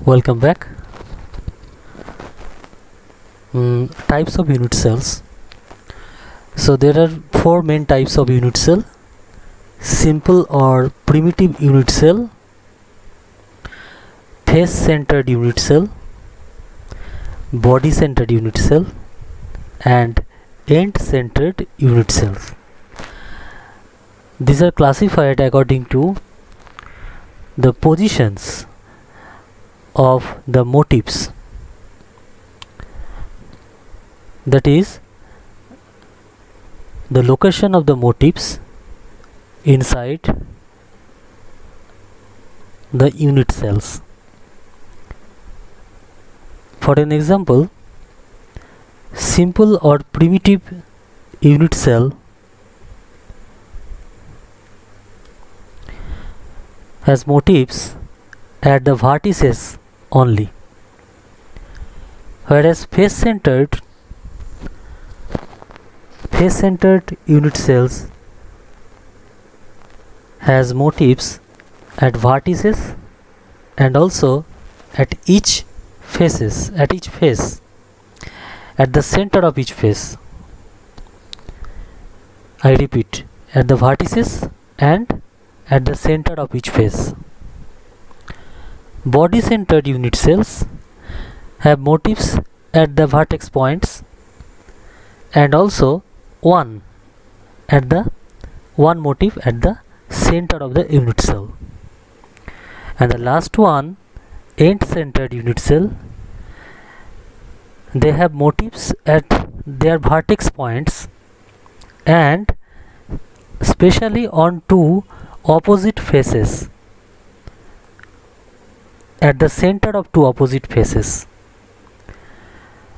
Welcome back. Types of unit cells. So there are four main types of unit cell: simple or primitive unit cell, face-centered unit cell, body-centered unit cell, and end-centered unit cells. These are classified according to the positions of the motifs, that is, the location of the motifs inside the unit cells. For an example, simple or primitive unit cell has motifs at the vertices only, whereas face-centered unit cells has motifs at vertices and also at each face, at the center of each face. I repeat, at the vertices and at the center of each face. Body-centered unit cells have motifs at the vertex points and also one motif at the center of the unit cell. And the last one, end-centered unit cell, they have motifs at their vertex points and especially on two opposite faces, at the center of two opposite faces.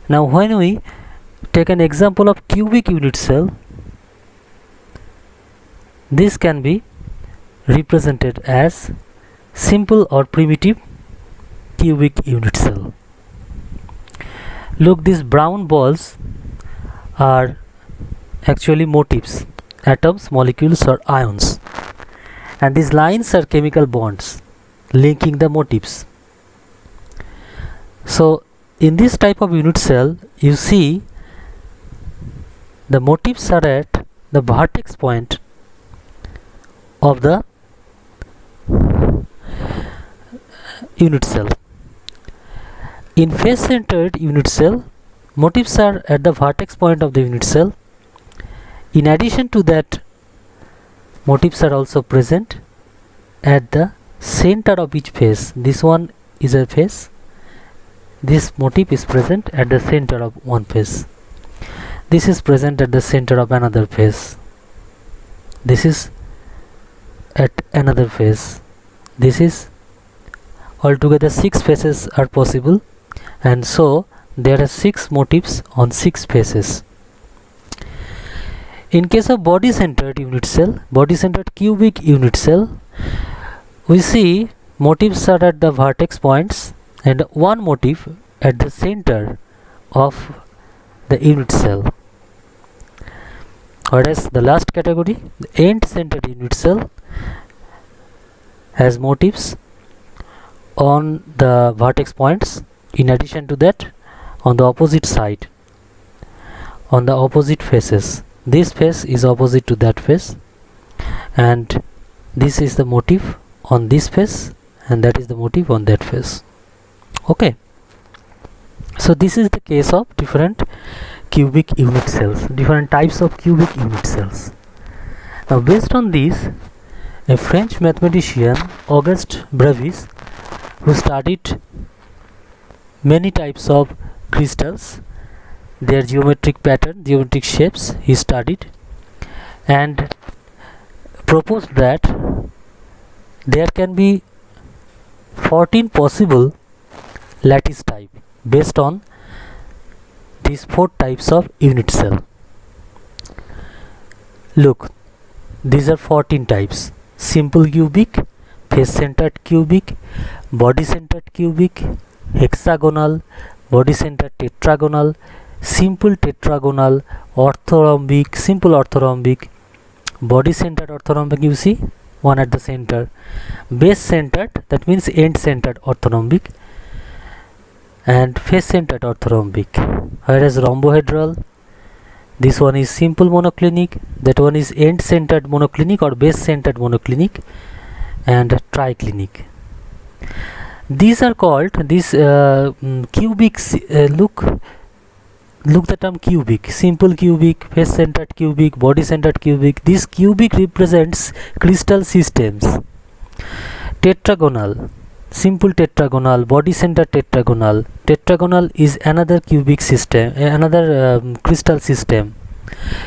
Now when we take an example of cubic unit cell, this can be represented as simple or primitive cubic unit cell. Look, these brown balls are actually motifs, atoms, molecules or ions, and these lines are chemical bonds linking the motifs. So in this type of unit cell, you see the motifs are at the vertex point of the unit cell. In face-centered unit cell, motifs are at the vertex point of the unit cell. In addition to that, motifs are also present at the center of each face. This one is a face. This motif is present at the center of one face. This is present at the center of another face. This is at another face. This is altogether 6 faces are possible, and so there are 6 motifs on 6 faces. In case of body-centered unit cell, body-centered cubic unit cell, we see motifs are at the vertex points and one motif at the center of the unit cell. Whereas the last category, the end-centered unit cell, has motifs on the vertex points. In addition to that, on the opposite side, on the opposite faces. This face is opposite to that face, and this is the motif on this face, and that is the motif on that face. Okay, so this is the case of different cubic unit cells, different types of cubic unit cells. Now based on this, a French mathematician, Auguste Brevis, who studied many types of crystals, their geometric pattern, geometric shapes, he studied and proposed that there can be 14 possible lattice type based on these 4 types of unit cell. Look, these are 14 types: simple cubic, face-centered cubic, body-centered cubic, hexagonal, body-centered tetragonal, simple tetragonal, orthorhombic, simple orthorhombic, body-centered orthorhombic, you see one at the center, base-centered, that means end-centered orthorhombic, and face-centered orthorhombic. Whereas rhombohedral, this one is simple monoclinic, that one is end-centered monoclinic or base-centered monoclinic, and triclinic. These are called cubic. Look the term cubic: simple cubic, face-centered cubic, body-centered cubic. This cubic represents crystal systems. Tetragonal, simple tetragonal, body-centered tetragonal. Tetragonal is another cubic system, another crystal system.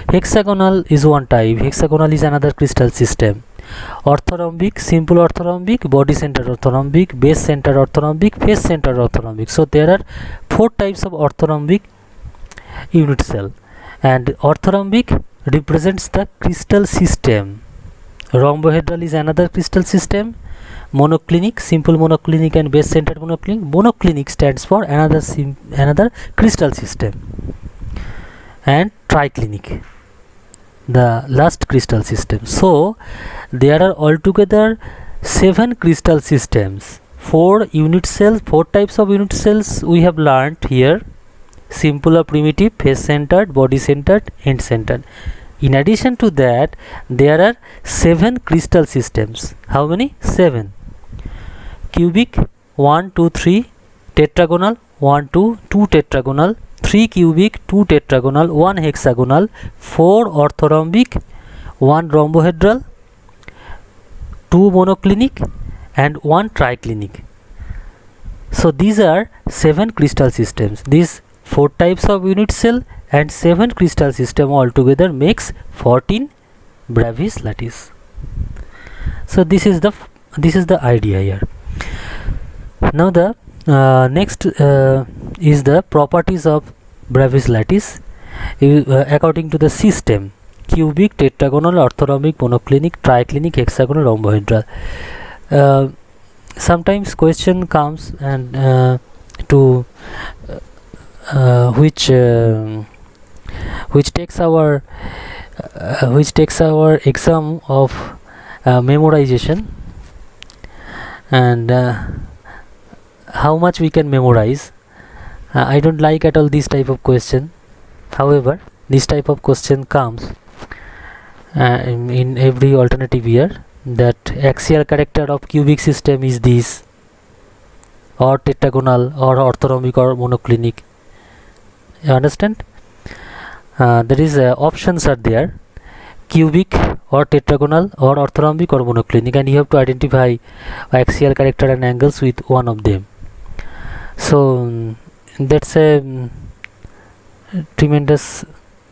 Hexagonal is one type. Hexagonal is another crystal system. Orthorhombic, simple orthorhombic, body-centered orthorhombic, base-centered orthorhombic, face-centered orthorhombic. So there are 4 types of orthorhombic unit cell, and orthorhombic represents the crystal system. Rhombohedral is another crystal system. Monoclinic, simple monoclinic and base-centered monoclinic. Monoclinic stands for another crystal system. And triclinic, the last crystal system. So there are altogether 7 crystal systems, 4 unit cells, 4 types of unit cells we have learned here: simple or primitive, face-centered, body-centered, end-centered. In addition to that, there are 7 crystal systems. How many? 7. Cubic, 1, 2, 3. Tetragonal, 1, 2, 2 tetragonal, 3 cubic, 2 tetragonal, 1 hexagonal, 4 orthorhombic, 1 rhombohedral, 2 monoclinic, and 1 triclinic. So these are 7 crystal systems. These 4 types of unit cell and 7 crystal system altogether makes 14 Bravais lattice. So this is the idea here. Now the next is the properties of Bravais lattice according to the system: cubic, tetragonal, orthorhombic, monoclinic, triclinic, hexagonal, rhombohedral. Sometimes question comes and to which takes our exam of memorization, and how much we can memorize. I don't like at all this type of question. However, this type of question comes in every alternative year, that axial character of cubic system is this, or tetragonal, or orthorhombic, or monoclinic. You understand? There is options are there: cubic, or tetragonal, or orthorhombic, or monoclinic, and you have to identify axial character and angles with one of them. So that's a tremendous,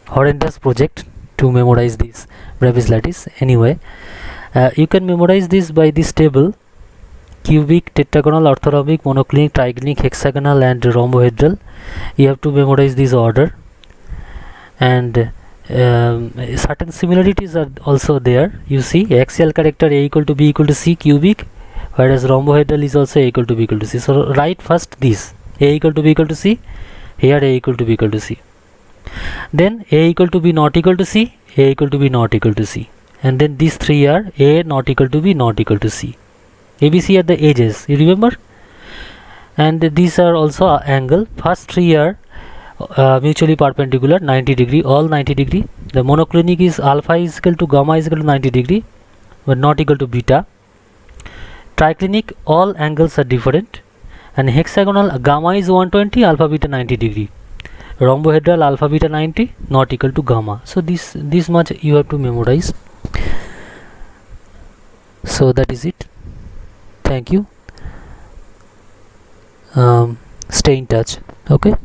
horrendous project to memorize this Bravais lattice. Anyway, you can memorize this by this table: cubic, tetragonal, orthorhombic, monoclinic, triclinic, hexagonal, and rhombohedral. You have to memorize this order, and certain similarities are also there. You see, axial character A equal to B equal to C cubic, whereas rhombohedral is also A equal to B equal to C. So write first this: A equal to B equal to C, here A equal to B equal to C. Then A equal to B not equal to C, A equal to B not equal to C, and then these 3 are A not equal to B not equal to C. ABC are the edges, you remember? And these are also angle. First 3 are mutually perpendicular, 90 degree, all 90 degree. The monoclinic is alpha is equal to gamma is equal to 90 degree, but not equal to beta. Triclinic, all angles are different, and hexagonal, gamma is 120, alpha beta 90 degree. Rhombohedral, alpha beta 90, not equal to gamma. So this much you have to memorize. So that is it. Thank you. Stay in touch. Okay.